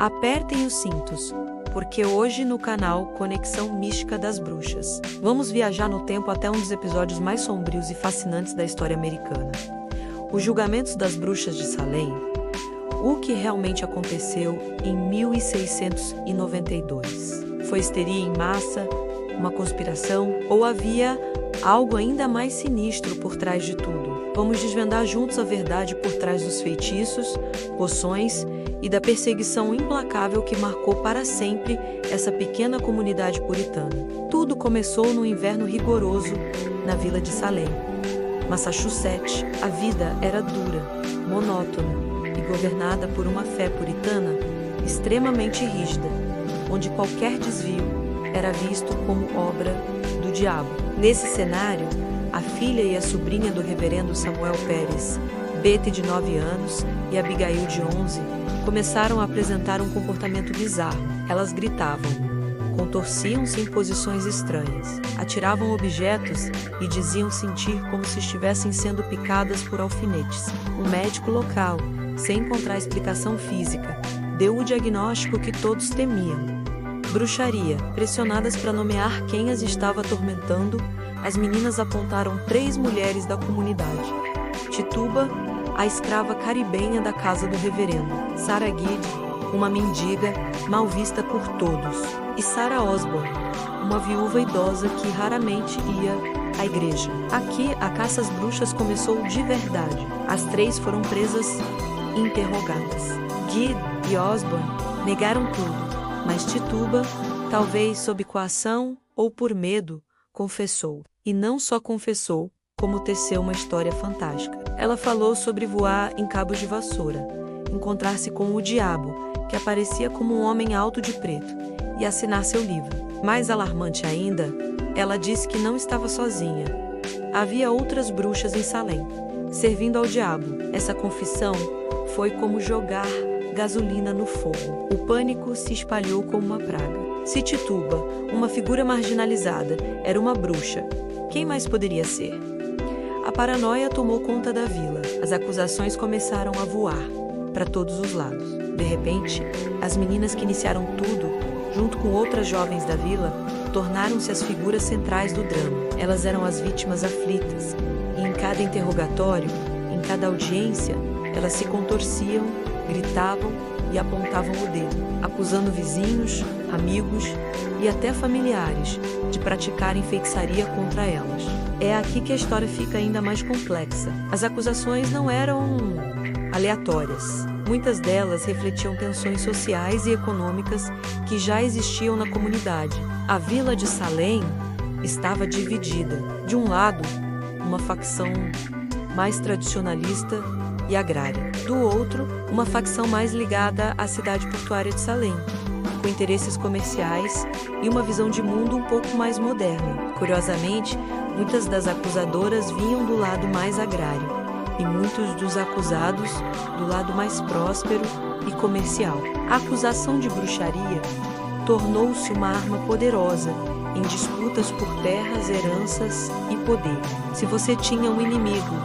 Apertem os cintos, porque hoje no canal Conexão Mística das Bruxas, vamos viajar no tempo até um dos episódios mais sombrios e fascinantes da história americana. Os julgamentos das bruxas de Salem. O que realmente aconteceu em 1692? Foi histeria em massa, uma conspiração, ou havia algo ainda mais sinistro por trás de tudo? Vamos desvendar juntos a verdade por trás dos feitiços, poções e da perseguição implacável que marcou para sempre essa pequena comunidade puritana. Tudo começou no inverno rigoroso na vila de Salem, Massachusetts. A vida era dura, monótona e governada por uma fé puritana extremamente rígida, onde qualquer desvio era visto como obra do diabo. Nesse cenário, a filha e a sobrinha do reverendo Samuel Pérez, Betty de 9 anos e Abigail de 11, começaram a apresentar um comportamento bizarro. Elas gritavam, contorciam-se em posições estranhas, atiravam objetos e diziam sentir como se estivessem sendo picadas por alfinetes. Um médico local, sem encontrar explicação física, deu o diagnóstico que todos temiam: bruxaria. Pressionadas para nomear quem as estava atormentando, as meninas apontaram 3 mulheres da comunidade: Tituba, a escrava caribenha da casa do reverendo; Sarah Guide, uma mendiga mal vista por todos; e Sarah Osborne, uma viúva idosa que raramente ia à igreja. Aqui, a caça às bruxas começou de verdade. As 3 foram presas e interrogadas. Guide e Osborne negaram tudo, mas Tituba, talvez sob coação ou por medo, confessou. E não só confessou, como teceu uma história fantástica. Ela falou sobre voar em cabos de vassoura, encontrar-se com o diabo, que aparecia como um homem alto de preto, e assinar seu livro. Mais alarmante ainda, ela disse que não estava sozinha. Havia outras bruxas em Salem, servindo ao diabo. Essa confissão foi como jogar gasolina no fogo. O pânico se espalhou como uma praga. Se Tituba, uma figura marginalizada, era uma bruxa, quem mais poderia ser? A paranoia tomou conta da vila. As acusações começaram a voar para todos os lados. De repente, as meninas que iniciaram tudo, junto com outras jovens da vila, tornaram-se as figuras centrais do drama. Elas eram as vítimas aflitas, e em cada interrogatório, em cada audiência, elas se contorciam, gritavam e apontavam o dedo, acusando vizinhos, amigos e até familiares de praticarem feitiçaria contra elas. É aqui que a história fica ainda mais complexa. As acusações não eram aleatórias. Muitas delas refletiam tensões sociais e econômicas que já existiam na comunidade. A vila de Salem estava dividida. De um lado, uma facção mais tradicionalista e agrária. Do outro, uma facção mais ligada à cidade portuária de Salem, com interesses comerciais e uma visão de mundo um pouco mais moderna. Curiosamente, muitas das acusadoras vinham do lado mais agrário, e muitos dos acusados do lado mais próspero e comercial. A acusação de bruxaria tornou-se uma arma poderosa em disputas por terras, heranças e poder. Se você tinha um inimigo,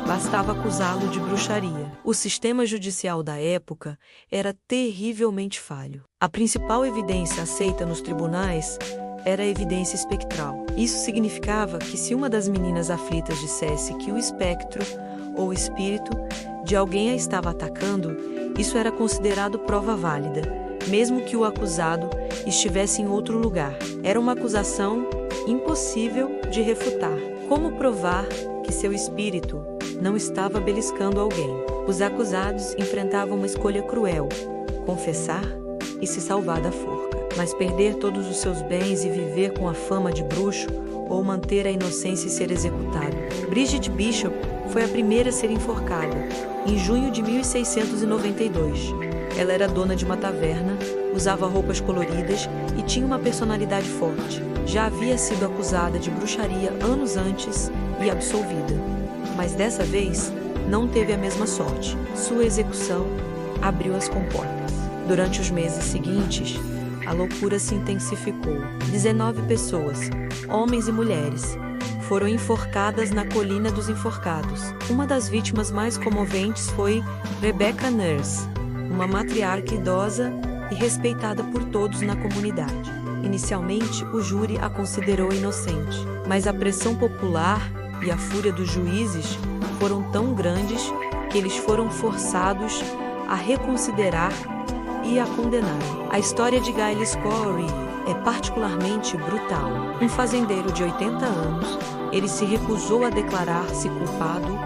bastava acusá-lo de bruxaria. O sistema judicial da época era terrivelmente falho. A principal evidência aceita nos tribunais era a evidência espectral. Isso significava que se uma das meninas aflitas dissesse que o espectro ou espírito de alguém a estava atacando, isso era considerado prova válida, mesmo que o acusado estivesse em outro lugar. Era uma acusação impossível de refutar. Como provar que seu espírito não estava beliscando alguém? Os acusados enfrentavam uma escolha cruel: confessar e se salvar da forca, mas perder todos os seus bens e viver com a fama de bruxo, ou manter a inocência e ser executado. Bridget Bishop foi a primeira a ser enforcada, em junho de 1692. Ela era dona de uma taverna, usava roupas coloridas e tinha uma personalidade forte. Já havia sido acusada de bruxaria anos antes e absolvida, mas dessa vez não teve a mesma sorte. Sua execução abriu as comportas. Durante os meses seguintes, a loucura se intensificou. 19 pessoas, homens e mulheres, foram enforcadas na Colina dos Enforcados. Uma das vítimas mais comoventes foi Rebecca Nurse, uma matriarca idosa e respeitada por todos na comunidade. Inicialmente, o júri a considerou inocente, mas a pressão popular e a fúria dos juízes foram tão grandes que eles foram forçados a reconsiderar e a condenar. A história de Giles Corey é particularmente brutal. Um fazendeiro de 80 anos, ele se recusou a declarar-se culpado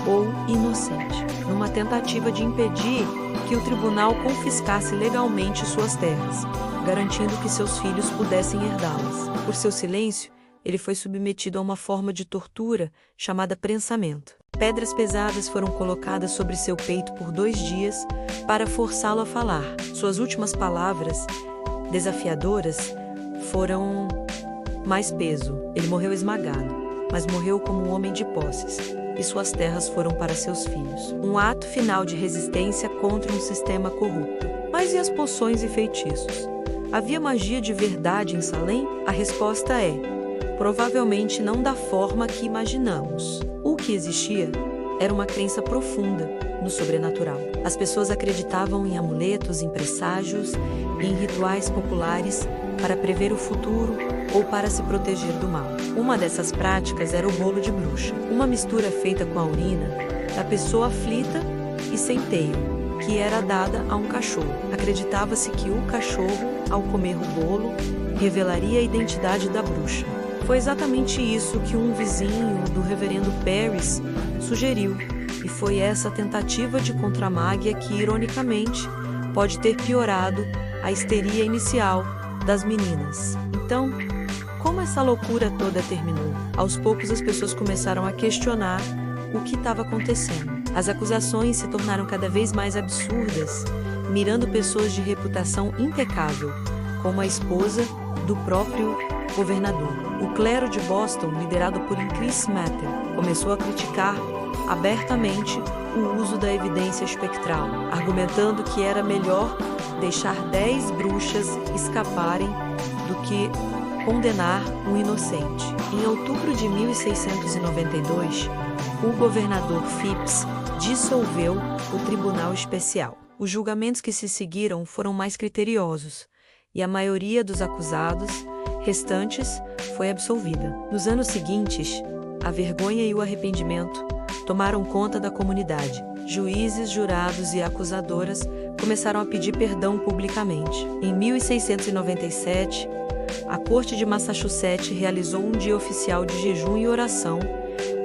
ou inocente, numa tentativa de impedir que o tribunal confiscasse legalmente suas terras, garantindo que seus filhos pudessem herdá-las. Por seu silêncio, ele foi submetido a uma forma de tortura chamada prensamento. Pedras pesadas foram colocadas sobre seu peito por 2 dias para forçá-lo a falar. Suas últimas palavras, desafiadoras, foram mais peso. Ele morreu esmagado, mas morreu como um homem de posses, e suas terras foram para seus filhos. Um ato final de resistência contra um sistema corrupto. Mas e as poções e feitiços? Havia magia de verdade em Salem? A resposta é: provavelmente não da forma que imaginamos. O que existia era uma crença profunda no sobrenatural. As pessoas acreditavam em amuletos, em presságios e em rituais populares para prever o futuro ou para se proteger do mal. Uma dessas práticas era o bolo de bruxa, uma mistura feita com a urina da pessoa aflita e centeio, que era dada a um cachorro. Acreditava-se que o cachorro, ao comer o bolo, revelaria a identidade da bruxa. Foi exatamente isso que um vizinho do reverendo Parris sugeriu, e foi essa tentativa de contramágia que, ironicamente, pode ter piorado a histeria inicial das meninas. Então, como essa loucura toda terminou? Aos poucos as pessoas começaram a questionar o que estava acontecendo. As acusações se tornaram cada vez mais absurdas, mirando pessoas de reputação impecável, como a esposa do próprio governador. O clero de Boston, liderado por Chris Mather, começou a criticar abertamente o uso da evidência espectral, argumentando que era melhor deixar 10 bruxas escaparem do que condenar um inocente. Em outubro de 1692, o governador Phips dissolveu o Tribunal Especial. Os julgamentos que se seguiram foram mais criteriosos, e a maioria dos acusados restantes foi absolvida. Nos anos seguintes, a vergonha e o arrependimento tomaram conta da comunidade. Juízes, jurados e acusadoras começaram a pedir perdão publicamente. Em 1697, a Corte de Massachusetts realizou um dia oficial de jejum e oração,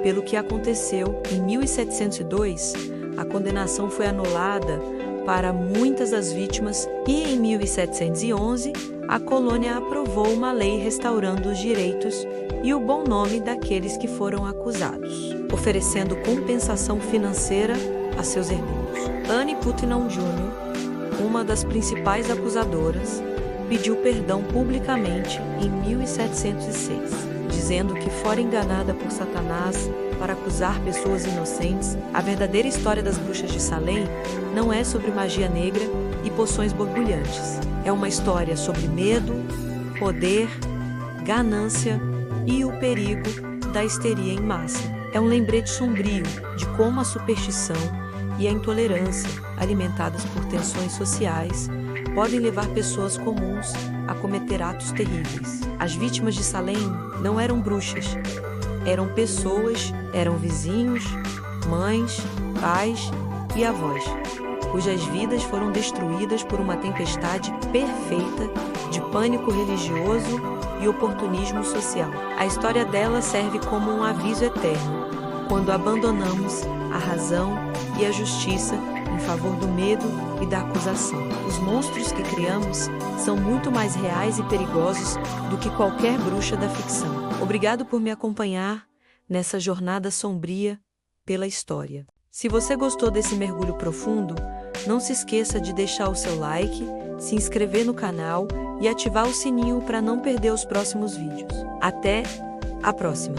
pelo que aconteceu. Em 1702, a condenação foi anulada para muitas das vítimas e, em 1711, a colônia aprovou uma lei restaurando os direitos e o bom nome daqueles que foram acusados, oferecendo compensação financeira a seus herdeiros. Anne Putnam Jr., uma das principais acusadoras, pediu perdão publicamente em 1706, dizendo que fora enganada por Satanás para acusar pessoas inocentes. A verdadeira história das bruxas de Salem não é sobre magia negra e poções borbulhantes. É uma história sobre medo, poder, ganância e o perigo da histeria em massa. É um lembrete sombrio de como a superstição e a intolerância, alimentadas por tensões sociais, podem levar pessoas comuns a cometer atos terríveis. As vítimas de Salem não eram bruxas, eram pessoas, eram vizinhos, mães, pais e avós, cujas vidas foram destruídas por uma tempestade perfeita de pânico religioso e oportunismo social. A história dela serve como um aviso eterno, quando abandonamos a razão e a justiça em favor do medo e da acusação. Os monstros que criamos são muito mais reais e perigosos do que qualquer bruxa da ficção. Obrigado por me acompanhar nessa jornada sombria pela história. Se você gostou desse mergulho profundo, não se esqueça de deixar o seu like, se inscrever no canal e ativar o sininho para não perder os próximos vídeos. Até a próxima!